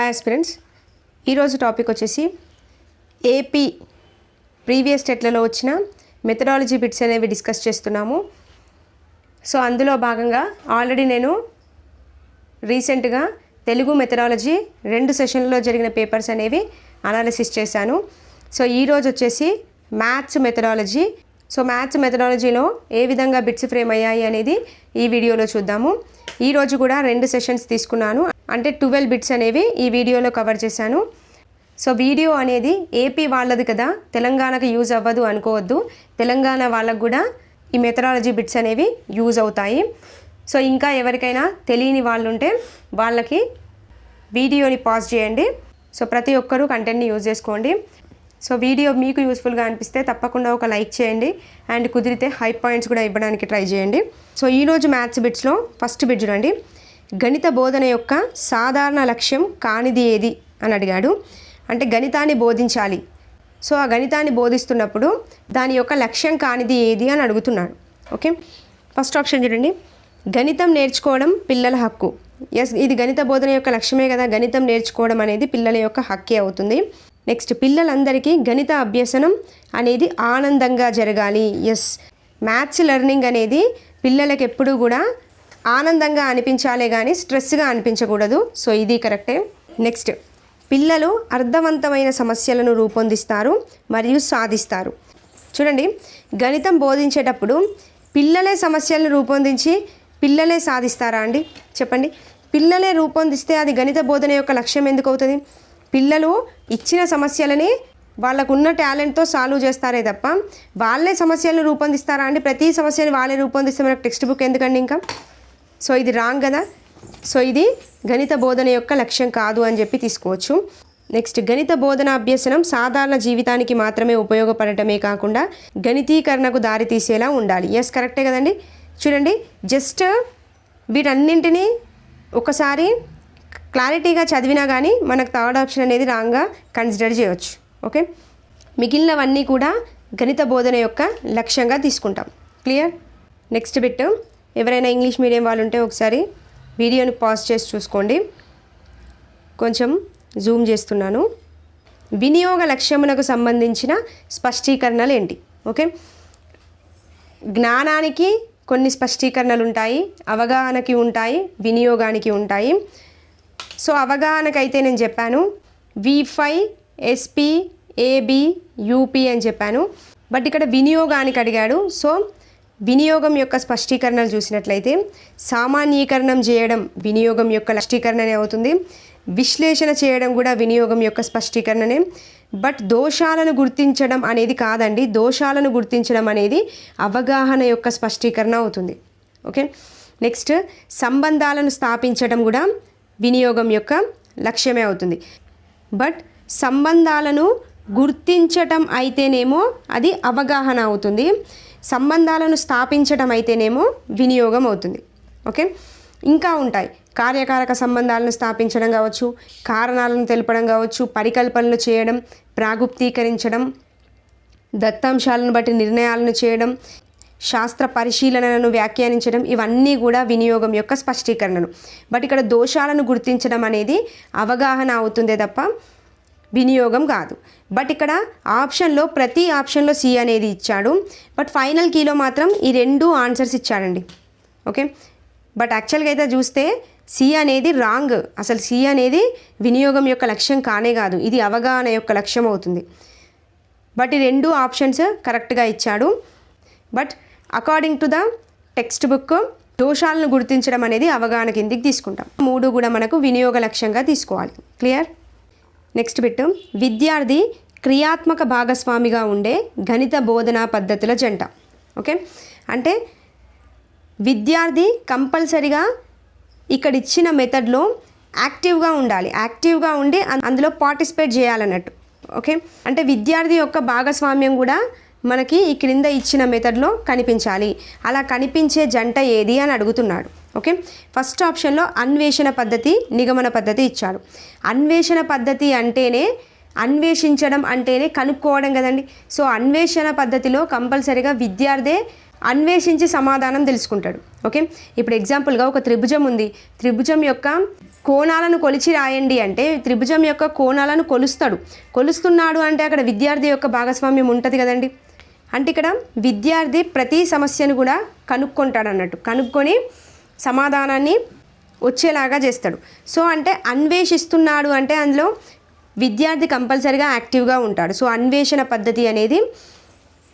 Hi aspirants, ఈరోజు topic వచ్చేసి AP previous టెట్లలో వచ్చిన మెథడాలజీ బిట్స్ అనేవి డిస్కస్ చేస్తున్నాము. సో అందులో భాగంగా ఆల్రెడీ నేను రీసెంట్గా తెలుగు మెథడాలజీ 2 సెషన్లలో జరిగిన పేపర్స్ అనేవి అనాలిసిస్ చేశాను. సో ఈరోజు వచ్చేసి మ్యాథ్స్ మెథడాలజీ. సో మ్యాథ్స్ మెథడాలజీలో ఏ విధంగా బిట్స్ ఫ్రేమ్ అయ్యాయి అనేది ఈ వీడియోలో చూద్దాము. ఈరోజు కూడా 2 సెషన్స్ తీసుకున్నాను, అంటే 12 బిట్స్ అనేవి ఈ వీడియోలో కవర్ చేశాను. సో వీడియో అనేది ఏపీ వాళ్ళది కదా, తెలంగాణకు యూజ్ అవ్వదు అనుకోవద్దు. తెలంగాణ వాళ్ళకు కూడా ఈ మెథడాలజీ బిట్స్ అనేవి యూజ్ అవుతాయి. సో ఇంకా ఎవరికైనా తెలియని వాళ్ళు ఉంటే వాళ్ళకి వీడియోని పాజ్ చేయండి. సో ప్రతి ఒక్కరూ కంటెంట్ని యూజ్ చేసుకోండి. సో వీడియో మీకు యూస్ఫుల్గా అనిపిస్తే తప్పకుండా ఒక లైక్ చేయండి, అండ్ కుదిరితే హై పాయింట్స్ కూడా ఇవ్వడానికి ట్రై చేయండి. సో ఈరోజు మ్యాథ్స్ బిట్స్లో ఫస్ట్ బిట్ చూడండి. గణిత బోధన యొక్క సాధారణ లక్ష్యం కానిది ఏది అని అడిగాడు. అంటే గణితాన్ని బోధించాలి, సో ఆ గణితాన్ని బోధిస్తున్నప్పుడు దాని యొక్క లక్ష్యం కానిది ఏది అని అడుగుతున్నాడు. ఓకే, ఫస్ట్ ఆప్షన్ చూడండి, గణితం నేర్చుకోవడం పిల్లల హక్కు. ఎస్, ఇది గణిత బోధన యొక్క లక్ష్యమే కదా, గణితం నేర్చుకోవడం అనేది పిల్లల యొక్క హక్కే అవుతుంది. నెక్స్ట్, పిల్లలందరికీ గణిత అభ్యసనం అనేది ఆనందంగా జరగాలి. ఎస్, మ్యాథ్స్ లెర్నింగ్ అనేది పిల్లలకి ఎప్పుడూ కూడా ఆనందంగా అనిపించాలే కానీ స్ట్రెస్గా అనిపించకూడదు. సో ఇది కరెక్టే. నెక్స్ట్, పిల్లలు అర్థవంతమైన సమస్యలను రూపొందిస్తారు మరియు సాధిస్తారు. చూడండి, గణితం బోధించేటప్పుడు పిల్లలే సమస్యలను రూపొందించి పిల్లలే సాధిస్తారా అండి? చెప్పండి. పిల్లలే రూపొందిస్తే అది గణిత బోధన యొక్క లక్ష్యం ఎందుకు అవుతుంది? పిల్లలు ఇచ్చిన సమస్యలని వాళ్ళకున్న టాలెంట్తో సాల్వ్ చేస్తారే తప్ప వాళ్ళే సమస్యలను రూపొందిస్తారా అండి? ప్రతి సమస్యని వాళ్ళే రూపొందిస్తే మనకు టెక్స్ట్ బుక్ ఎందుకండి ఇంకా? సో ఇది రాంగ్ కదా. సో ఇది గణిత బోధన యొక్క లక్ష్యం కాదు అని చెప్పి తీసుకోవచ్చు. నెక్స్ట్, గణిత బోధన అభ్యసనం సాధారణ జీవితానికి మాత్రమే ఉపయోగపడటమే కాకుండా గణితీకరణకు దారి తీసేలా ఉండాలి. ఎస్, కరెక్టే కదండి. చూడండి, జస్ట్ వీటన్నింటినీ ఒకసారి క్లారిటీగా చదివినా కానీ మనకు థర్డ్ ఆప్షన్ అనేది రాంగ్గా కన్సిడర్ చేయవచ్చు. ఓకే, మిగిలినవన్నీ కూడా గణిత బోధన యొక్క లక్ష్యంగా తీసుకుంటాం. క్లియర్? నెక్స్ట్ బిట్, ఎవరైనా ఇంగ్లీష్ మీడియం వాళ్ళు ఉంటే ఒకసారి వీడియోని పాజ్ చేసి చూసుకోండి. కొంచెం జూమ్ చేస్తున్నాను. వినియోగ లక్ష్యమునకు సంబంధించిన స్పష్టీకరణలు ఏంటి? ఓకే, జ్ఞానానికి కొన్ని స్పష్టీకరణలు ఉంటాయి, అవగాహనకి ఉంటాయి, వినియోగానికి ఉంటాయి. సో అవగాహనకైతే నేను చెప్పాను V5 SP AB UP అని చెప్పాను. బట్ ఇక్కడ వినియోగానికి అడిగాడు. సో వినియోగం యొక్క స్పష్టీకరణలు చూసినట్లయితే సామాన్యీకరణం చేయడం వినియోగం యొక్క స్పష్టీకరణనే అవుతుంది. విశ్లేషణ చేయడం కూడా వినియోగం యొక్క స్పష్టీకరణనే. బట్ దోషాలను గుర్తించడం అనేది కాదండి. దోషాలను గుర్తించడం అనేది అవగాహన యొక్క స్పష్టీకరణ అవుతుంది. ఓకే, నెక్స్ట్, సంబంధాలను స్థాపించడం కూడా వినియోగం యొక్క లక్ష్యమే అవుతుంది. బట్ సంబంధాలను గుర్తించటం అయితేనేమో అది అవగాహన అవుతుంది, సంబంధాలను స్థాపించడం అయితేనేమో వినియోగం అవుతుంది. ఓకే, ఇంకా ఉంటాయి. కార్యకారక సంబంధాలను స్థాపించడం కావచ్చు, కారణాలను తెలపడం కావచ్చు, పరికల్పనలు చేయడం, ప్రాగుప్తీకరించడం, దత్తాంశాలను బట్టి నిర్ణయాలను చేయడం, శాస్త్ర పరిశీలనలను వ్యాఖ్యానించడం, ఇవన్నీ కూడా వినియోగం యొక్క స్పష్టీకరణలు. బట్ ఇక్కడ దోషాలను గుర్తించడం అనేది అవగాహన అవుతుందే తప్ప వినియోగం కాదు. బట్ ఇక్కడ ఆప్షన్లో ప్రతి ఆప్షన్లో సి అనేది ఇచ్చాడు, బట్ ఫైనల్ కీలో మాత్రం ఈ 2 ఆన్సర్స్ ఇచ్చాడండి. ఓకే, బట్ యాక్చువల్గా అయితే చూస్తే సి అనేది రాంగ్. అసలు సి అనేది వినియోగం యొక్క లక్ష్యం కానే కాదు, ఇది అవగాహన యొక్క లక్ష్యం అవుతుంది. బట్ ఈ 2 ఆప్షన్స్ కరెక్ట్గా ఇచ్చాడు. But according to the text book దోషాలను గుర్తించడం అనేది అవగాహన కిందికి తీసుకుంటాం. 3 కూడా మనకు వినియోగ లక్ష్యంగా తీసుకోవాలి. క్లియర్? నెక్స్ట్ బిట్, విద్యార్థి క్రియాత్మక భాగస్వామిగా ఉండే గణిత బోధనా పద్ధతుల జంట. ఓకే, అంటే విద్యార్థి కంపల్సరిగా ఇక్కడ ఇచ్చిన మెథడ్లో యాక్టివ్గా ఉండాలి, యాక్టివ్గా ఉండి అందులో పార్టిసిపేట్ చేయాలన్నట్టు. ఓకే, అంటే విద్యార్థి యొక్క భాగస్వామ్యం కూడా మనకి ఈ క్రింద ఇచ్చిన మెథడ్లో కనిపించాలి. అలా కనిపించే జంట ఏది అని అడుగుతున్నాడు. ఓకే, ఫస్ట్ ఆప్షన్లో అన్వేషణ పద్ధతి, నిగమన పద్ధతి ఇచ్చాడు. అన్వేషణ పద్ధతి అంటేనే అన్వేషించడం అంటేనే కనుక్కోవడం కదండి. సో అన్వేషణ పద్ధతిలో కంపల్సరీగా విద్యార్థే అన్వేషించి సమాధానం తెలుసుకుంటాడు. ఓకే, ఇప్పుడు ఎగ్జాంపుల్గా ఒక త్రిభుజం ఉంది, త్రిభుజం యొక్క కోణాలను కొలిచి రాయండి అంటే త్రిభుజం యొక్క కోణాలను కొలుస్తున్నాడు అంటే అక్కడ విద్యార్థి యొక్క భాగస్వామ్యం ఉంటుంది కదండి. అంటే ఇక్కడ విద్యార్థి ప్రతి సమస్యను కూడా కనుక్కుంటాడు అన్నట్టు, కనుక్కొని సమాధానాన్ని వచ్చేలాగా చేస్తాడు. సో అంటే అన్వేషిస్తున్నాడు అంటే అందులో విద్యార్థి కంపల్సరిగా యాక్టివ్గా ఉంటాడు. సో అన్వేషణ పద్ధతి అనేది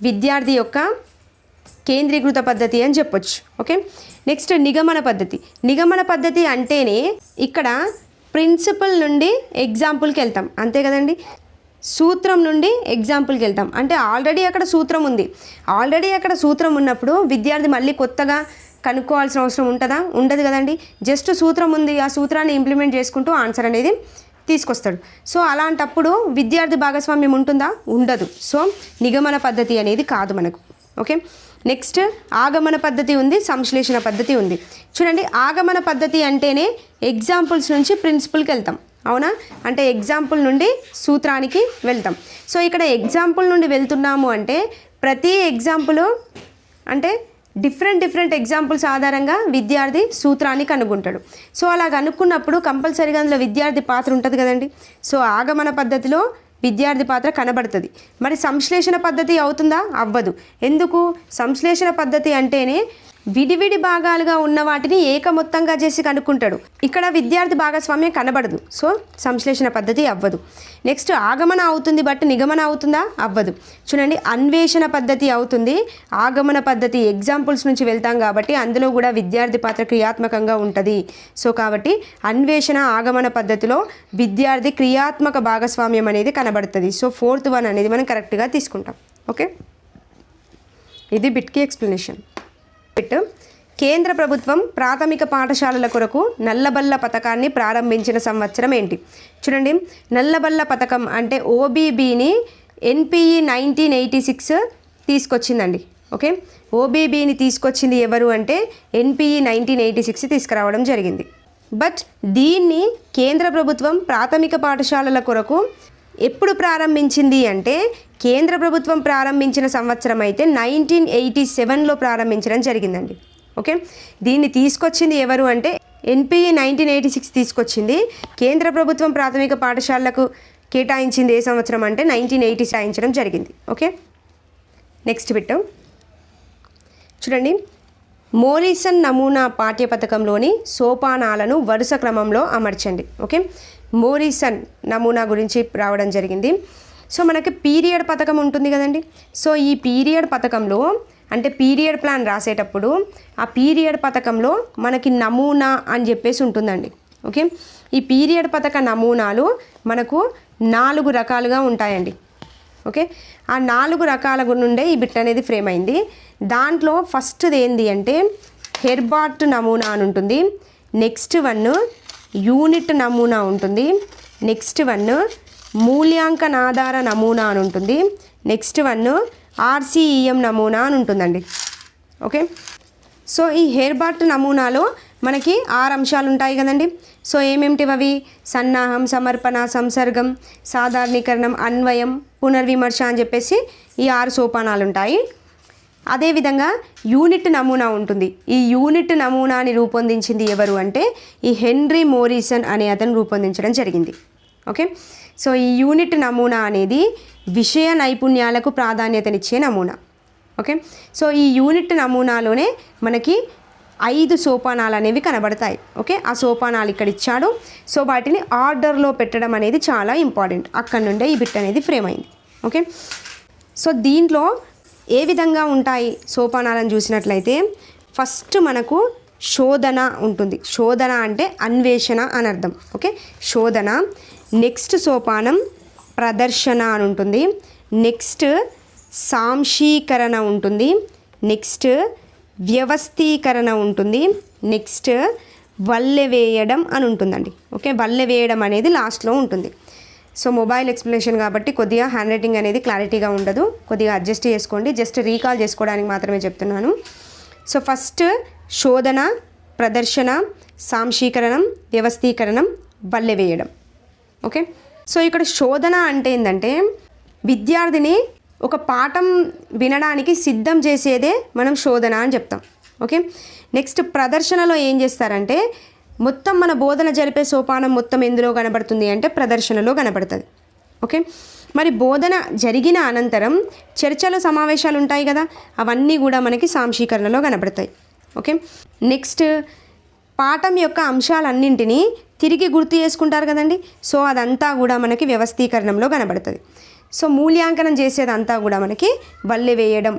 విద్యార్థి యొక్క కేంద్రీకృత పద్ధతి అని చెప్పొచ్చు. ఓకే, నెక్స్ట్ నిగమన పద్ధతి. నిగమన పద్ధతి అంటేనే ఇక్కడ ప్రిన్సిపల్ నుండి ఎగ్జాంపుల్కి వెళ్తాం, అంతే కదండి. సూత్రం నుండి ఎగ్జాంపుల్కి వెళ్తాం అంటే ఆల్రెడీ అక్కడ సూత్రం ఉంది. ఆల్రెడీ అక్కడ సూత్రం ఉన్నప్పుడు విద్యార్థి మళ్ళీ కొత్తగా కనుక్కోవాల్సిన అవసరం ఉంటుందా? ఉండదు కదండి. జస్ట్ సూత్రం ఉంది, ఆ సూత్రాన్ని ఇంప్లిమెంట్ చేసుకుంటూ ఆన్సర్ అనేది తీసుకొస్తాడు. సో అలాంటప్పుడు విద్యార్థి భాగస్వామ్యం ఉంటుందా? ఉండదు. సో నిగమన పద్ధతి అనేది కాదు మనకు. ఓకే, నెక్స్ట్ ఆగమన పద్ధతి ఉంది, సంశ్లేషణ పద్ధతి ఉంది. చూడండి, ఆగమన పద్ధతి అంటేనే ఎగ్జాంపుల్స్ నుంచి ప్రిన్సిపల్కి వెళ్తాం, అవునా? అంటే ఎగ్జాంపుల్ నుండి సూత్రానికి వెళ్తాం. సో ఇక్కడ ఎగ్జాంపుల్ నుండి వెళ్తున్నాము అంటే ప్రతి ఎగ్జాంపుల్ అంటే డిఫరెంట్ ఎగ్జాంపుల్స్ ఆధారంగా విద్యార్థి సూత్రాన్ని కనుగొంటాడు. సో అలా కనుక్కున్నప్పుడు కంపల్సరీగా అందులో విద్యార్థి పాత్ర ఉంటుంది కదండి. సో ఆగమన పద్ధతిలో విద్యార్థి పాత్ర కనబడుతుంది. మరి సంశ్లేషణ పద్ధతి అవుతుందా? అవ్వదు. ఎందుకు? సంశ్లేషణ పద్ధతి అంటేనే విడివిడి భాగాలుగా ఉన్న వాటిని ఏకమొత్తంగా చేసి కనుక్కుంటాడు. ఇక్కడ విద్యార్థి భాగస్వామ్యం కనబడదు. సో సంశ్లేషణ పద్ధతి అవ్వదు. నెక్స్ట్ ఆగమన అవుతుంది, బట్ నిగమన అవుతుందా? అవ్వదు. చూడండి, అన్వేషణ పద్ధతి అవుతుంది, ఆగమన పద్ధతి ఎగ్జాంపుల్స్ నుంచి వెళ్తాం కాబట్టి అందులో కూడా విద్యార్థి పాత్ర క్రియాత్మకంగా ఉంటుంది. సో కాబట్టి అన్వేషణ ఆగమన పద్ధతిలో విద్యార్థి క్రియాత్మక భాగస్వామ్యం అనేది కనబడుతుంది. సో 4th వన్ అనేది మనం కరెక్ట్గా తీసుకుంటాం. ఓకే, ఇది బిట్కి ఎక్స్ప్లెనేషన్. కేంద్ర ప్రభుత్వం ప్రాథమిక పాఠశాలల కొరకు నల్లబల్ల పథకాన్ని ప్రారంభించిన సంవత్సరం ఏంటి? చూడండి, నల్లబల్ల పథకం అంటే ఓబీబీని ఎన్పిఈ 1986 తీసుకొచ్చిందండి. ఓకే, ఓబీబీని తీసుకొచ్చింది ఎవరు అంటే ఎన్పిఈ 1986 తీసుకురావడం జరిగింది. బట్ దీన్ని కేంద్ర ప్రభుత్వం ప్రాథమిక పాఠశాలల కొరకు ఎప్పుడు ప్రారంభించింది అంటే కేంద్ర ప్రభుత్వం ప్రారంభించిన సంవత్సరం అయితే 1987లో ప్రారంభించడం జరిగిందండి. ఓకే, దీన్ని తీసుకొచ్చింది ఎవరు అంటే ఎన్పిఈ 1986 తీసుకొచ్చింది. కేంద్ర ప్రభుత్వం ప్రాథమిక పాఠశాలకు కేటాయించింది ఏ సంవత్సరం అంటే 1980 కేటాయించడం జరిగింది. ఓకే, నెక్స్ట్ బిట్ చూడండి, మోరిసన్ నమూనా పాఠ్యపథకంలోని సోపానాలను వరుస క్రమంలో అమర్చండి. ఓకే, మోరిసన్ నమూనా గురించి రావడం జరిగింది. సో మనకి పీరియడ్ పథకం ఉంటుంది కదండి. సో ఈ పీరియడ్ పథకంలో అంటే పీరియడ్ ప్లాన్ రాసేటప్పుడు ఆ పీరియడ్ పథకంలో మనకి నమూనా అని చెప్పేసి ఉంటుందండి. ఓకే, ఈ పీరియడ్ పథక నమూనాలు మనకు 4 రకాలుగా ఉంటాయండి. ఓకే, ఆ 4 రకాల నుండే ఈ బిట్ అనేది ఫ్రేమ్ అయింది. దాంట్లో ఫస్ట్ది ఏంది అంటే హెర్బార్ట్ నమూనా అని ఉంటుంది. నెక్స్ట్ వన్ యూనిట్ నమూనా ఉంటుంది. నెక్స్ట్ వన్ మూల్యాంకనాధార నమూనా అని ఉంటుంది. నెక్స్ట్ వన్ ఆర్సీఈఎం నమూనా అని ఉంటుందండి. ఓకే, సో ఈ హెర్బార్ట్ నమూనాలో మనకి 6 అంశాలు ఉంటాయి కదండి. సో ఏమేమిటివి అవి? సన్నాహం, సమర్పణ, సంసర్గం, సాధారణీకరణం, అన్వయం, పునర్విమర్శ అని చెప్పేసి ఈ 6 సోపానాలు ఉంటాయి. అదేవిధంగా యూనిట్ నమూనా ఉంటుంది. ఈ యూనిట్ నమూనాని రూపొందించింది ఎవరు అంటే ఈ హెన్రీ మోరిసన్ అనే అతను రూపొందించడం జరిగింది. ఓకే, సో ఈ యూనిట్ నమూనా అనేది విషయ నైపుణ్యాలకు ప్రాధాన్యతనిచ్చే నమూనా. ఓకే, సో ఈ యూనిట్ నమూనాలోనే మనకి 5 సోపానాలు అనేవి కనబడతాయి. ఓకే, ఆ సోపానాలు ఇక్కడ ఇచ్చాడు. సో వాటిని ఆర్డర్లో పెట్టడం అనేది చాలా ఇంపార్టెంట్. అక్కడ నుండే ఈ బిట్ అనేది ఫ్రేమ్ అయింది. ఓకే, సో దీంట్లో ఏ విధంగా ఉంటాయి సోపానాలను చూసినట్లయితే ఫస్ట్ మనకు శోధన ఉంటుంది. శోధన అంటే అన్వేషణ అని అర్థం. ఓకే, శోధన. నెక్స్ట్ సోపానం ప్రదర్శన అని ఉంటుంది. నెక్స్ట్ సాంశీకరణ ఉంటుంది. నెక్స్ట్ వ్యవస్థీకరణ ఉంటుంది. నెక్స్ట్ వల్లెవేయడం అని ఉంటుందండి. ఓకే, వల్లెవేయడం అనేది లాస్ట్లో ఉంటుంది. సో మొబైల్ ఎక్స్ప్లెనేషన్ కాబట్టి కొద్దిగా హ్యాండ్ రైటింగ్ అనేది క్లారిటీగా ఉండదు, కొద్దిగా అడ్జస్ట్ చేసుకోండి. జస్ట్ రీకాల్ చేసుకోవడానికి మాత్రమే చెప్తున్నాను. సో ఫస్ట్ శోధన, ప్రదర్శన, సాంశీకరణం, వ్యవస్థీకరణం, వల్లెవేయడం. ఓకే, సో ఇక్కడ శోధన అంటే ఏంటంటే విద్యార్థిని ఒక పాఠం వినడానికి సిద్ధం చేసేదే మనం శోధన అని చెప్తాం. ఓకే, నెక్స్ట్ ప్రదర్శనలో ఏం చేస్తారంటే మొత్తం మన బోధన జరిపే సోపానం మొత్తం ఎందులో కనబడుతుంది అంటే ప్రదర్శనలో కనబడుతుంది. ఓకే, మరి బోధన జరిగిన అనంతరం చర్చలు సమావేశాలు ఉంటాయి కదా, అవన్నీ కూడా మనకి సాంశీకరణలో కనబడతాయి. ఓకే, నెక్స్ట్ పాఠం యొక్క అంశాలన్నింటినీ తిరిగి గుర్తు చేసుకుంటారు కదండి. సో అదంతా కూడా మనకి వ్యవస్థీకరణంలో కనబడుతుంది. సో మూల్యాంకనం చేసేదంతా కూడా మనకి వల్లె వేయడం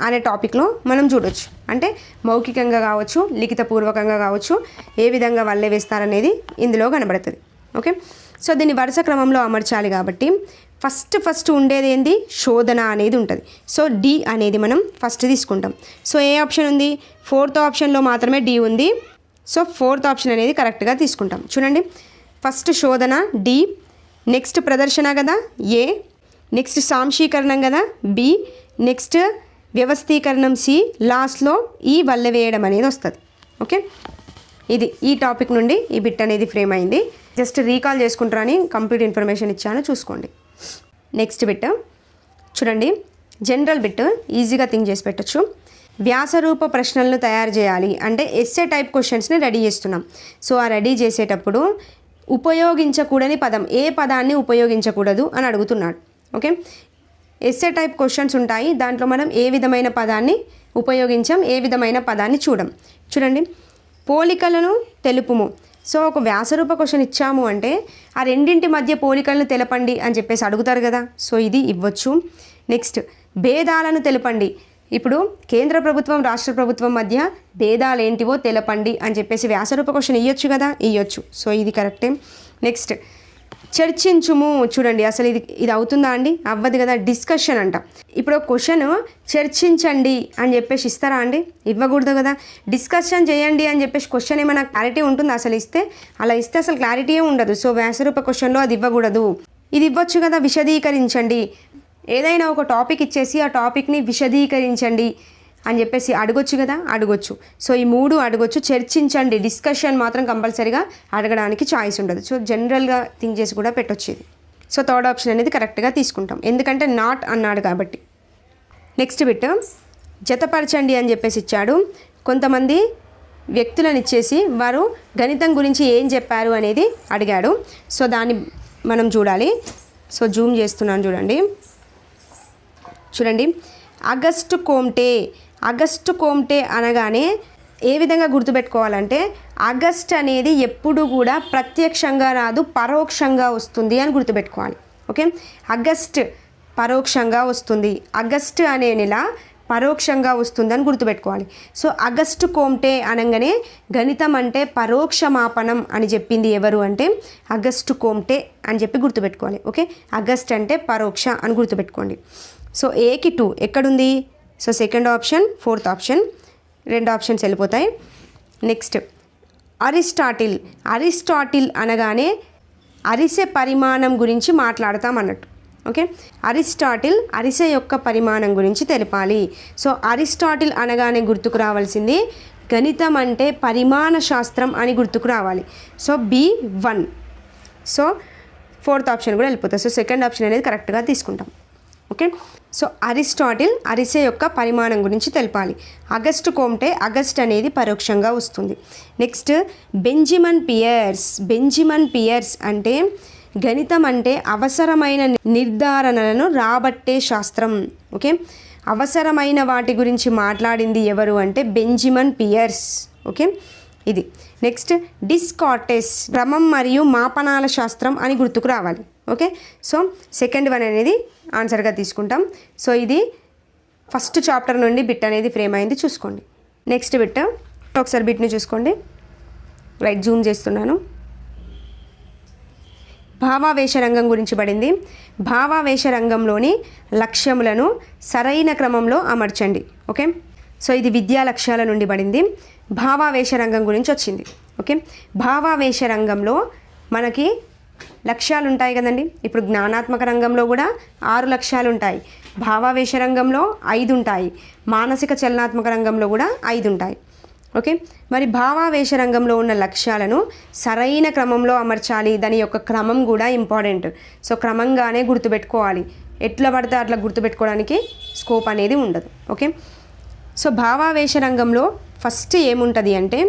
అనే టాపిక్లో మనం చూడొచ్చు. అంటే మౌఖికంగా కావచ్చు, లిఖితపూర్వకంగా కావచ్చు, ఏ విధంగా వల్లె వేస్తారనేది ఇందులో కనబడుతుంది. ఓకే, సో దీన్ని వరుస క్రమంలో అమర్చాలి కాబట్టి ఫస్ట్ ఉండేది ఏంది, శోధన అనేది ఉంటుంది. సో డి అనేది మనం ఫస్ట్ తీసుకుంటాం. సో ఏ ఆప్షన్ ఉంది, 4th ఆప్షన్లో మాత్రమే డి ఉంది. సో 4th ఆప్షన్ అనేది కరెక్ట్గా తీసుకుంటాం. చూడండి, ఫస్ట్ శోధన డి, నెక్స్ట్ ప్రదర్శన కదా ఏ, నెక్స్ట్ సాంశీకరణం కదా బి, నెక్స్ట్ వ్యవస్థీకరణం సి, లాస్ట్లో ఈ వల్లె వేయడం అనేది వస్తుంది. ఓకే, ఇది ఈ టాపిక్ నుండి ఈ బిట్ అనేది ఫ్రేమ్ అయింది. జస్ట్ రీకాల్ చేసుకుంటారని కంప్లీట్ ఇన్ఫర్మేషన్ ఇచ్చాను, చూసుకోండి. నెక్స్ట్ బిట్ చూడండి, జనరల్ బిట్ ఈజీగా థింక్ చేసి పెట్టచ్చు. వ్యాసరూప ప్రశ్నలను తయారు చేయాలి అంటే ఎస్సే టైప్ క్వశ్చన్స్ని రెడీ చేస్తున్నాం. సో ఆ రెడీ చేసేటప్పుడు ఉపయోగించకూడని పదం, ఏ పదాన్ని ఉపయోగించకూడదు అని అడుగుతున్నాడు. ఓకే, ఎస్సే టైప్ క్వశ్చన్స్ ఉంటాయి, దాంట్లో మనం ఏ విధమైన పదాన్ని ఉపయోగించాం, ఏ విధమైన పదాన్ని చూడండి, పోలికలను తెలుపుము. సో ఒక వ్యాసరూప క్వశ్చన్ ఇచ్చాము అంటే ఆ రెండింటి మధ్య పోలికలను తెలపండి అని చెప్పేసి అడుగుతారు కదా. సో ఇది ఇవ్వచ్చు. నెక్స్ట్ భేదాలను తెలపండి. ఇప్పుడు కేంద్ర ప్రభుత్వం రాష్ట్ర ప్రభుత్వం మధ్య భేదాలు ఏంటివో తెలపండి అని చెప్పేసి వ్యాసరూప క్వశ్చన్ ఇవ్వచ్చు కదా, ఇవ్వచ్చు. సో ఇది కరెక్టే. నెక్స్ట్ చర్చించుము. చూడండి, అసలు ఇది అవుతుందా అండి, అవ్వదు కదా, డిస్కషన్ అంట. ఇప్పుడు క్వశ్చన్ చర్చించండి అని చెప్పేసి ఇస్తారా అండి, ఇవ్వకూడదు కదా. డిస్కషన్ చేయండి అని చెప్పేసి క్వశ్చన్ ఏమైనా క్లారిటీ ఉంటుంది అసలు ఇస్తే, అలా ఇస్తే అసలు క్లారిటీయే ఉండదు. సో వ్యాసరూప క్వశ్చన్లో అది ఇవ్వకూడదు. ఇది ఇవ్వచ్చు కదా, విశదీకరించండి. ఏదైనా ఒక టాపిక్ ఇచ్చేసి ఆ టాపిక్ని విశదీకరించండి అని చెప్పేసి అడగొచ్చు కదా, అడగొచ్చు. సో ఈ 3 అడగొచ్చు. చర్చించండి, డిస్కషన్ మాత్రం కంపల్సరీగా అడగడానికి ఛాయిస్ ఉండదు. సో జనరల్గా థింక్ చేసి కూడా పెట్టొచ్చు ఇది. సో 3rd ఆప్షన్ అనేది కరెక్ట్గా తీసుకుంటాం, ఎందుకంటే నాట్ అన్నాడు కాబట్టి. నెక్స్ట్ బిట్ జతపరచండి అని చెప్పేసి ఇచ్చాడు. కొంతమంది వ్యక్తులను ఇచ్చేసి వారు గణితం గురించి ఏం చెప్పారు అనేది అడిగాడు. సో దాన్ని మనం చూడాలి. సో జూమ్ చేస్తున్నాను, చూడండి, ఆగస్టు కోమ్టే అనగానే ఏ విధంగా గుర్తుపెట్టుకోవాలంటే ఆగస్ట్ అనేది ఎప్పుడు కూడా ప్రత్యక్షంగా రాదు, పరోక్షంగా వస్తుంది అని గుర్తుపెట్టుకోవాలి. ఓకే, ఆగస్ట్ పరోక్షంగా వస్తుంది, ఆగస్ట్ అనే నెల పరోక్షంగా వస్తుందని గుర్తుపెట్టుకోవాలి. సో ఆగస్టు కోమ్టే అనగానే గణితం అంటే పరోక్ష మాపనం అని చెప్పింది ఎవరు అంటే ఆగస్టు కోమ్టే అని చెప్పి గుర్తుపెట్టుకోవాలి. ఓకే, ఆగస్ట్ అంటే పరోక్ష అని గుర్తుపెట్టుకోండి. సో ఏకి 2 ఎక్కడుంది, so 2nd option, 4th option, 2 options వెళ్ళిపోతాయి. నెక్స్ట్ అరిస్టాటిల్ అనగానే అరిసె పరిమాణం గురించి మాట్లాడతాం అన్నట్టు. ఓకే, అరిసె యొక్క పరిమాణం గురించి తెలపాలి. సో అరిస్టాటిల్ అనగానే గుర్తుకు రావాల్సింది గణితం అంటే పరిమాణ శాస్త్రం అని గుర్తుకు రావాలి. So B1. So 4th option కూడా వెళ్ళిపోతుంది. సో 2nd ఆప్షన్ అనేది కరెక్ట్గా తీసుకుంటాం. ఓకే, సో అరిసె యొక్క పరిమాణం గురించి తెలపాలి. ఆగస్టు కోమ్టే, ఆగస్ట్ అనేది పరోక్షంగా వస్తుంది. నెక్స్ట్ బెంజమిన్ పియర్స్ అంటే గణితం అంటే అవసరమైన నిర్ధారణలను రాబట్టే శాస్త్రం. ఓకే, అవసరమైన వాటి గురించి మాట్లాడింది ఎవరు అంటే బెంజమిన్ పియర్స్. ఓకే, ఇది. నెక్స్ట్ డిస్కార్టెస్ క్రమం మరియు మాపనాల శాస్త్రం అని గుర్తుకు రావాలి. ఓకే, సో 2nd వన్ అనేది ఆన్సర్గా తీసుకుంటాం. సో ఇది ఫస్ట్ చాప్టర్ నుండి బిట్ అనేది ఫ్రేమ్ అయింది, చూసుకోండి. నెక్స్ట్ బిట్ ఒకసారి బిట్ని చూసుకోండి. రైట్, జూమ్ చేస్తున్నాను. భావావేశ రంగం గురించి పడింది. భావావేశ రంగంలోని లక్ష్యములను సరైన క్రమంలో అమర్చండి. ఓకే, సో ఇది విద్యా లక్ష్యాల నుండి పడింది. భావావేశ రంగం గురించి వచ్చింది. ఓకే, భావావేశ రంగంలో మనకి లక్ష్యాలు ఉంటాయి కదండి. ఇప్పుడు జ్ఞానాత్మక రంగంలో కూడా 6 లక్ష్యాలు ఉంటాయి, భావావేశ రంగంలో 5 ఉంటాయి, మానసిక చలనాత్మక రంగంలో కూడా 5 ఉంటాయి. ఓకే, మరి భావావేశ రంగంలో ఉన్న లక్ష్యాలను సరైన క్రమంలో అమర్చాలి. దాని యొక్క క్రమం కూడా ఇంపార్టెంట్. సో క్రమంగానే గుర్తుపెట్టుకోవాలి. ఎట్లా పడితే అట్లా గుర్తుపెట్టుకోవడానికి స్కోప్ అనేది ఉండదు. ఓకే, సో భావావేశ రంగంలో ఫస్ట్ ఏముంటుంది అంటే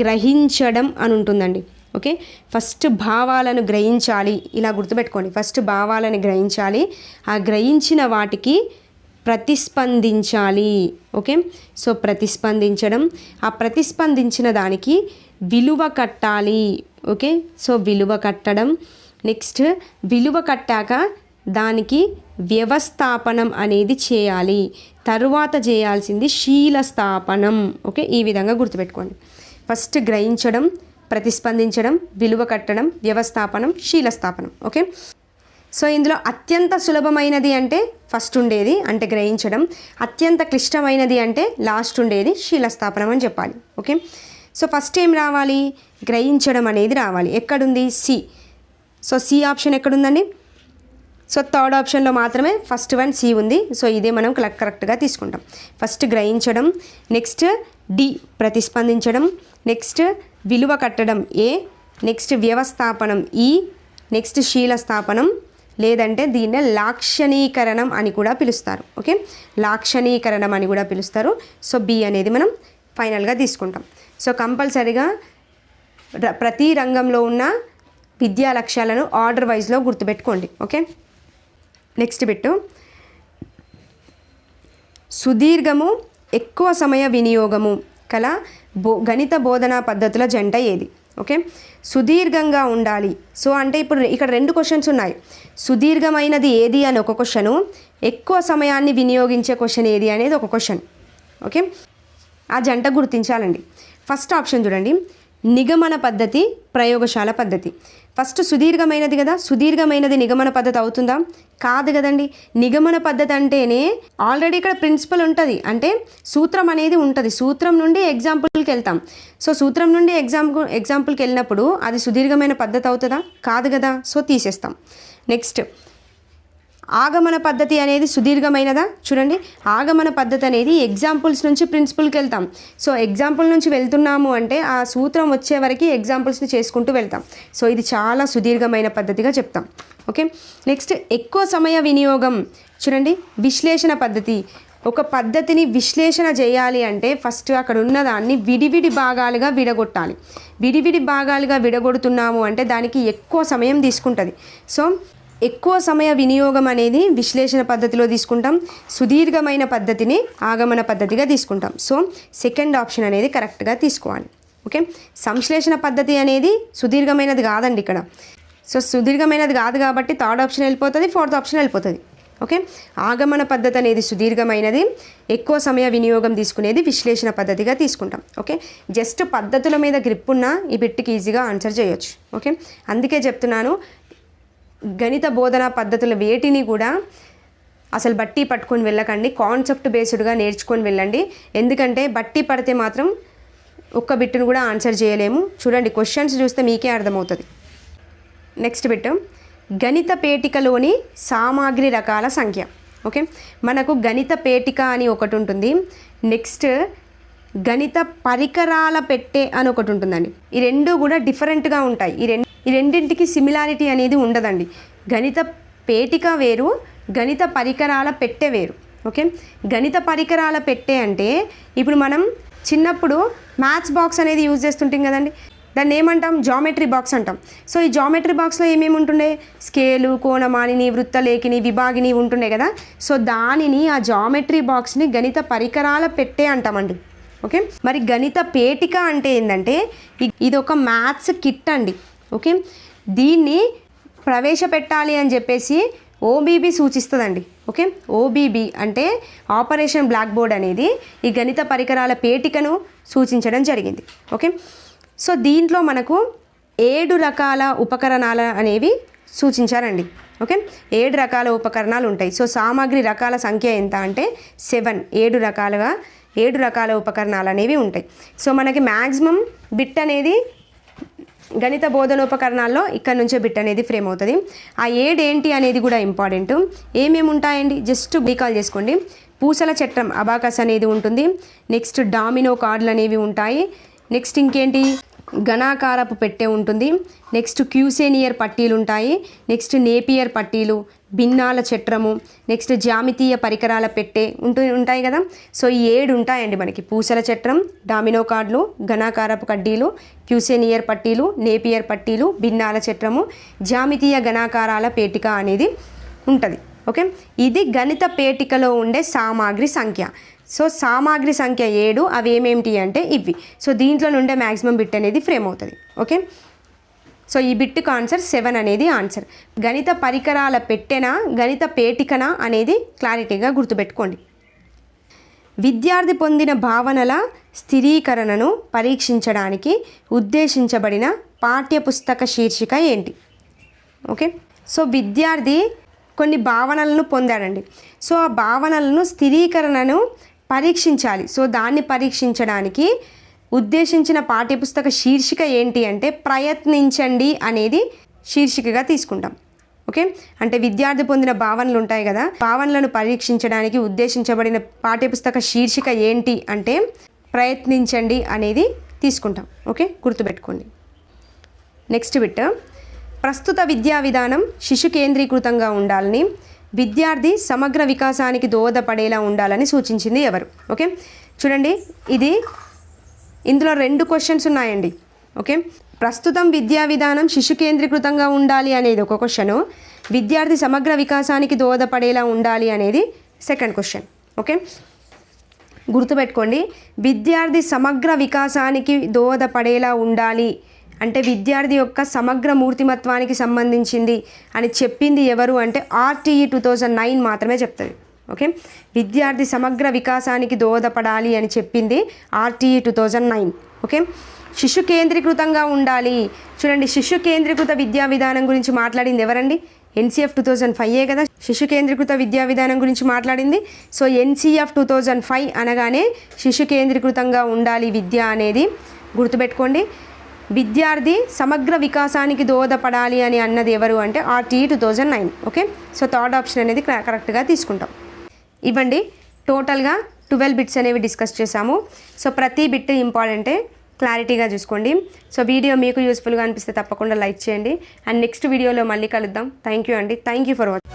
గ్రహించడం అని ఉంటుందండి. ఓకే, ఫస్ట్ భావాలను గ్రహించాలి, ఇలా గుర్తుపెట్టుకోండి. ఫస్ట్ భావాలను గ్రహించాలి, ఆ గ్రహించిన వాటికి ప్రతిస్పందించాలి. ఓకే, సో ప్రతిస్పందించడం, ఆ ప్రతిస్పందించిన దానికి విలువ కట్టాలి. ఓకే, సో విలువ కట్టడం. నెక్స్ట్ విలువ కట్టాక దానికి వ్యవస్థాపనం అనేది చేయాలి. తరువాత చేయాల్సింది శీలస్థాపనం. ఓకే, ఈ విధంగా గుర్తుపెట్టుకోండి. ఫస్ట్ గ్రహించడం, ప్రతిస్పందించడం, విలువ కట్టడం, వ్యవస్థాపనం, శీలస్థాపనం. ఓకే, సో ఇందులో అత్యంత సులభమైనది అంటే ఫస్ట్ ఉండేది అంటే గ్రహించడం, అత్యంత క్లిష్టమైనది అంటే లాస్ట్ ఉండేది శీలస్థాపనం అని చెప్పాలి. ఓకే, సో ఫస్ట్ ఏం రావాలి, గ్రహించడం అనేది రావాలి. ఎక్కడుంది, సి. సో సి ఆప్షన్ ఎక్కడుందండి, సో థర్డ్ ఆప్షన్లో మాత్రమే ఫస్ట్ వన్ సి ఉంది. సో ఇదే మనం కరెక్ట్గా తీసుకుంటాం. ఫస్ట్ గ్రహించడం, నెక్స్ట్ డి ప్రతిస్పందించడం, నెక్స్ట్ విలువ కట్టడం ఏ, నెక్స్ట్ వ్యవస్థాపనం ఈ, నెక్స్ట్ శీలస్థాపనం, లేదంటే దీన్నే లాక్షణీకరణం అని కూడా పిలుస్తారు. ఓకే, లాక్షణీకరణం అని కూడా పిలుస్తారు. సో బి అనేది మనం ఫైనల్గా తీసుకుంటాం. సో కంపల్సరీగా ప్రతి రంగంలో ఉన్న విద్యా లక్ష్యాలను ఆర్డర్ వైజ్లో గుర్తుపెట్టుకోండి. ఓకే, నెక్స్ట్ బిట్టు, సుదీర్ఘము ఎక్కువ సమయ వినియోగము కల గణిత బోధనా పద్ధతుల జంట ఏది? ఓకే, సుదీర్ఘంగా ఉండాలి. సో అంటే ఇప్పుడు ఇక్కడ రెండు క్వశ్చన్స్ ఉన్నాయి. సుదీర్ఘమైనది ఏది అని ఒక క్వశ్చను, ఎక్కువ సమయాన్ని వినియోగించే క్వశ్చన్ ఏది అనేది ఒక క్వశ్చన్. ఓకే, ఆ జంట గుర్తించాలండి. ఫస్ట్ ఆప్షన్ చూడండి, నిగమన పద్ధతి, ప్రయోగశాల పద్ధతి. ఫస్ట్ సుదీర్ఘమైనది కదా, సుదీర్ఘమైనది నిగమన పద్ధతి అవుతుందా? కాదు కదండి. నిగమన పద్ధతి అంటేనే ఆల్రెడీ ఇక్కడ ప్రిన్సిపల్ ఉంటుంది, అంటే సూత్రం అనేది ఉంటుంది. సూత్రం నుండి ఎగ్జాంపుల్కి వెళ్తాం. సో సూత్రం నుండి ఎగ్జాంపుల్కి వెళ్ళినప్పుడు అది సుదీర్ఘమైన పద్ధతి అవుతుందా? కాదు కదా. సో తీసేస్తాం. నెక్స్ట్ ఆగమన పద్ధతి అనేది సుదీర్ఘమైనదా? చూడండి, ఆగమన పద్ధతి అనేది ఎగ్జాంపుల్స్ నుంచి ప్రిన్సిపల్కి వెళ్తాం. సో ఎగ్జాంపుల్ నుంచి వెళ్తున్నాము అంటే ఆ సూత్రం వచ్చే వరకు ఎగ్జాంపుల్స్ని చేసుకుంటూ వెళ్తాం. సో ఇది చాలా సుదీర్ఘమైన పద్ధతిగా చెప్తాం. ఓకే, నెక్స్ట్ ఎక్కువ సమయ వినియోగం. చూడండి, విశ్లేషణ పద్ధతి. ఒక పద్ధతిని విశ్లేషణ చేయాలి అంటే ఫస్ట్ అక్కడ ఉన్నదాన్ని విడివిడి భాగాలుగా విడగొట్టాలి. విడివిడి భాగాలుగా విడగొడుతున్నాము అంటే దానికి ఎక్కువ సమయం తీసుకుంటుంది. సో ఎక్కువ సమయ వినియోగం అనేది విశ్లేషణ పద్ధతిలో తీసుకుంటాం, సుదీర్ఘమైన పద్ధతిని ఆగమన పద్ధతిగా తీసుకుంటాం. సో సెకండ్ ఆప్షన్ అనేది కరెక్ట్గా తీసుకోవాలి. ఓకే, సంశ్లేషణ పద్ధతి అనేది సుదీర్ఘమైనది కాదండి ఇక్కడ. సో సుదీర్ఘమైనది కాదు కాబట్టి థర్డ్ ఆప్షన్ వెళ్ళిపోతుంది, ఫోర్త్ ఆప్షన్ వెళ్ళిపోతుంది. ఓకే, ఆగమన పద్ధతి అనేది సుదీర్ఘమైనది, ఎక్కువ సమయ వినియోగం తీసుకునేది విశ్లేషణ పద్ధతిగా తీసుకుంటాం. ఓకే, జస్ట్ పద్ధతుల మీద గ్రిప్ ఉన్న ఈ బిట్కి ఈజీగా ఆన్సర్ చేయొచ్చు. ఓకే, అందుకే చెప్తున్నాను, గణిత బోధనా పద్ధతుల వేటిని కూడా అసలు బట్టి పట్టుకొని వెళ్ళకండి, కాన్సెప్ట్ బేస్డ్గా నేర్చుకొని వెళ్ళండి. ఎందుకంటే బట్టి పడితే మాత్రం ఒక్క బిట్టును కూడా ఆన్సర్ చేయలేము. చూడండి, క్వశ్చన్స్ చూస్తే మీకే అర్థమవుతుంది. నెక్స్ట్ బిట్, గణిత పేటికలోని సామాగ్రి రకాల సంఖ్య. ఓకే, మనకు గణిత పేటిక అని ఒకటి ఉంటుంది, నెక్స్ట్ గణిత పరికరాల పెట్టె అని ఒకటి ఉంటుందండి. ఈ రెండు కూడా డిఫరెంట్గా ఉంటాయి. ఈ రెండింటికి సిమిలారిటీ అనేది ఉండదండి. గణిత పేటిక వేరు, గణిత పరికరాల పెట్టె వేరు. ఓకే, గణిత పరికరాల పెట్టె అంటే ఇప్పుడు మనం చిన్నప్పుడు మ్యాథ్స్ బాక్స్ అనేది యూజ్ చేస్తుంటాం కదండి, దాన్ని ఏమంటాం, జామెట్రీ బాక్స్ అంటాం. సో ఈ జామెట్రీ బాక్స్లో ఏమేమి ఉంటుండే, స్కేలు, కోణమానిని, వృత్తలేఖిని, విభాగిని ఉంటుండే కదా. సో దానిని, ఆ జామెట్రీ బాక్స్ని గణిత పరికరాల పెట్టె అంటామండి. ఓకే, మరి గణిత పేటిక అంటే ఏంటంటే ఇది ఒక మ్యాథ్స్ కిట్ అండి. ఓకే, దీన్ని ప్రవేశపెట్టాలి అని చెప్పేసి ఓబీబీ సూచిస్తుందండి. ఓకే, ఓబీబీ అంటే ఆపరేషన్ బ్లాక్ బోర్డ్ అనేది ఈ గణిత పరికరాల పేటికను సూచించడం జరిగింది. ఓకే, సో దీంట్లో మనకు 7 రకాల ఉపకరణాలు అనేవి సూచించారండి. ఓకే, 7 రకాల ఉపకరణాలు ఉంటాయి. సో సామాగ్రి రకాల సంఖ్య ఎంత అంటే 7. 7 రకాల ఉపకరణాలు అనేవి ఉంటాయి. సో మనకి మ్యాక్సిమం బిట్ అనేది గణిత బోధనోపకరణాల్లో ఇక్కడ నుంచే బిట్ అనేది ఫ్రేమ్ అవుతుంది. ఆ 7 ఏంటి అనేది కూడా ఇంపార్టెంట్. ఏమేమి ఉంటాయండి జస్ట్ రీకాల్ చేసుకోండి. పూసల చట్రం అబాకస్ అనేది ఉంటుంది, నెక్స్ట్ డామినో కార్డులు అనేవి ఉంటాయి, నెక్స్ట్ ఇంకేంటి ఘనాకారపు పెట్టె ఉంటుంది, నెక్స్ట్ క్యూసేనియర్ పట్టీలు ఉంటాయి, నెక్స్ట్ నేపియర్ పట్టీలు, భిన్నాల చట్రము, నెక్స్ట్ జ్యామితీయ పరికరాల పెట్టె ఉంటాయి కదా. సో ఈ 7 ఉంటాయండి మనకి. పూసల చట్రం, డామినో కార్డులు, ఘనాకారపు కడ్డీలు, క్యూసెనియర్ పట్టీలు, నేపియర్ పట్టీలు, భిన్నాల చట్రము, జ్యామితీయ ఘనాకారాల పేటిక అనేది ఉంటుంది. ఓకే, ఇది గణిత పేటికలో ఉండే సామాగ్రి సంఖ్య. సో సామాగ్రి సంఖ్య 7. అవి ఏమేమిటి అంటే ఇవి. సో దీంట్లో నుండే మ్యాక్సిమం బిట్ అనేది ఫ్రేమ్ అవుతుంది. ఓకే, సో ఈ బిట్కు ఆన్సర్ 7 అనేది ఆన్సర్. గణిత పరికరాల పెట్టెనా గణిత పేటికనా అనేది క్లారిటీగా గుర్తుపెట్టుకోండి. విద్యార్థి పొందిన భావనల స్థిరీకరణను పరీక్షించడానికి ఉద్దేశించబడిన పాఠ్యపుస్తక శీర్షిక ఏంటి? ఓకే, సో విద్యార్థి కొన్ని భావనలను పొందాడండి. సో ఆ భావనలను స్థిరీకరణను పరీక్షించాలి. సో దాన్ని పరీక్షించడానికి ఉద్దేశించిన పాఠ్యపుస్తక శీర్షిక ఏంటి అంటే ప్రయత్నించండి అనేది శీర్షికగా తీసుకుంటాం. ఓకే, అంటే విద్యార్థి పొందిన భావనలు ఉంటాయి కదా, భావనలను పరీక్షించడానికి ఉద్దేశించబడిన పాఠ్యపుస్తక శీర్షిక ఏంటి అంటే ప్రయత్నించండి అనేది తీసుకుంటాం. ఓకే, గుర్తుపెట్టుకోండి. నెక్స్ట్ బిట్, ప్రస్తుత విద్యా విధానం శిశు కేంద్రీకృతంగా ఉండాలని, విద్యార్థి సమగ్ర వికాసానికి దోహదపడేలా ఉండాలని సూచించింది ఎవరు? ఓకే, చూడండి, ఇందులో 2 క్వశ్చన్స్ ఉన్నాయండి. ఓకే, ప్రస్తుతం విద్యా విధానం శిశు కేంద్రీకృతంగా ఉండాలి అనేది ఒక క్వశ్చను, విద్యార్థి సమగ్ర వికాసానికి దోహదపడేలా ఉండాలి అనేది సెకండ్ క్వశ్చన్. ఓకే, గుర్తుపెట్టుకోండి, విద్యార్థి సమగ్ర వికాసానికి దోహదపడేలా ఉండాలి అంటే విద్యార్థి యొక్క సమగ్ర మూర్తిమత్వానికి సంబంధించింది అని చెప్పింది ఎవరు అంటే RTE 2009 మాత్రమే చెప్తుంది. ఓకే, విద్యార్థి సమగ్ర వికాసానికి దోహదపడాలి అని చెప్పింది RTE 2009. ఓకే, శిశు కేంద్రీకృతంగా ఉండాలి. చూడండి, శిశు కేంద్రీకృత విద్యా విధానం గురించి మాట్లాడింది ఎవరండి? NCF 2005 కదా శిశు కేంద్రీకృత విద్యా విధానం గురించి మాట్లాడింది. సో NCF 2005 అనగానే శిశు కేంద్రీకృతంగా ఉండాలి విద్య అనేది గుర్తుపెట్టుకోండి. విద్యార్థి సమగ్ర వికాసానికి దోహదపడాలి అని అన్నది ఎవరు అంటే RTE 2009. Okay, so third option అనేది కరెక్ట్గా తీసుకుంటాం. ఇవ్వండి, టోటల్గా 12 బిట్స్ అనేవి డిస్కస్ చేసాము. సో ప్రతి బిట్ ఇంపార్టెంటే, క్లారిటీగా చూసుకోండి. సో వీడియో మీకు యూస్ఫుల్గా అనిపిస్తే తప్పకుండా లైక్ చేయండి. అండ్ నెక్స్ట్ వీడియోలో మళ్ళీ కలుద్దాం. థ్యాంక్ యూ అండి. Thank you for watching.